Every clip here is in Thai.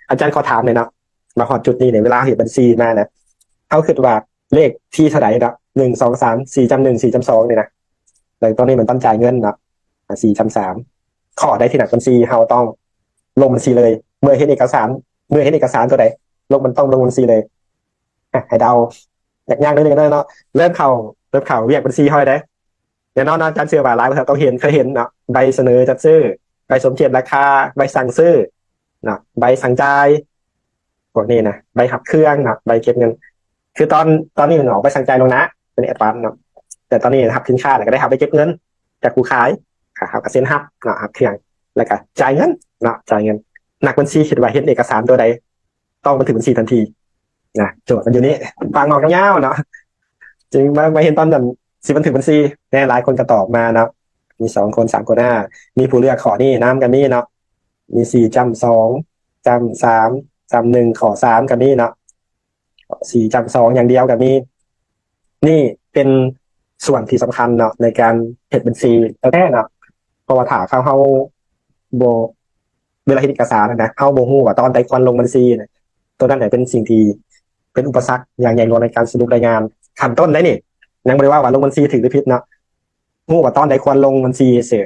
อาจารย์ขอถามเลยเนาะมาหอดจุดนี้เนี่ยเวลาเห็นบัญชีมานะเขาคิดว่าเลขที่เท่าไหร่เนาะ1 2 3 4 1 4 2เนี่ยนะแต่ตอนนี้มันต้องจ่ายเงินเนาะ4 3ขอได้ที่หนักบัญชีเราต้องลงบัญชีเลยเมื่อเห็นเอกสารตัวใดลงมันต้องลงบัญชีเลยให้เดาอยากย่างได้เลยเนาะเริ่มเข่าเรียกบัญชีเขาได้เดี๋ยวนอกจากเชื่อว่าหลายคนต้องเคยเห็นเนาะใบเสนอจัดซื้อใบสมเกียรติราคาใบสั่งซื้อเนาะใบสั่งจ่ายพวกนี้นะใบขับเครื่องเนาะใบเก็บเงินคือตอนนี้มันออกใบสั่งจ่ายลงนะเป็นแอดวานซ์เนาะแต่ตอนนี้หับสินค้าก็ได้หับไปเก็บเงินจากผู้ขายหับกับเซ็นหับเนาะหับเครื่องแล้วก็จ่ายเงินเนาะจ่ายเงินหนักบัญชีคิดว่าเห็นเอกสารตัวใดต้องบันทึกบัญชีทันทีนะโจทย์มันอยู่นี่ฟังออกยาวๆเนาะจริงมาเห็นตอนนั้นสิบันทึกบัญชีแน่หลายคนก็ตอบมาเนาะมี2 คน 3 คนมีผู้เลือกขอนี่น้ำกันนี่เนาะมี4 จำ 2จำ 3 จำ 1ขอ3กันนี่เนาะ4 จำ 2อย่างเดียวกับนี่เป็นส่วนที่สำคัญเนาะในการเฮ็ดบัญชีแท้เนาะเพราะว่าถ้าเขาโบเวลาเฮ็ดเอกสารนะเขาโบฮู้ว่าตอนใดควรลงบัญชีนะตัวนั้นเนี่ยเป็นสิ่งที่เป็นอุปสรรคอย่างใหญ่หลวงในการสรุปรายงานขั้นต้นได้นี่ยังไม่ได้ว่าลงบัญชีถึงหรือผิดเนาะฮู้ว่าตอนใดควรลงบัญชีเสีย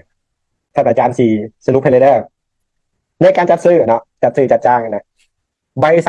ถ้าอาจารย์สีสรุปให้เลยได้ในการจัดซื้อเนาะจัดซื้อจัดจ้างนะใบ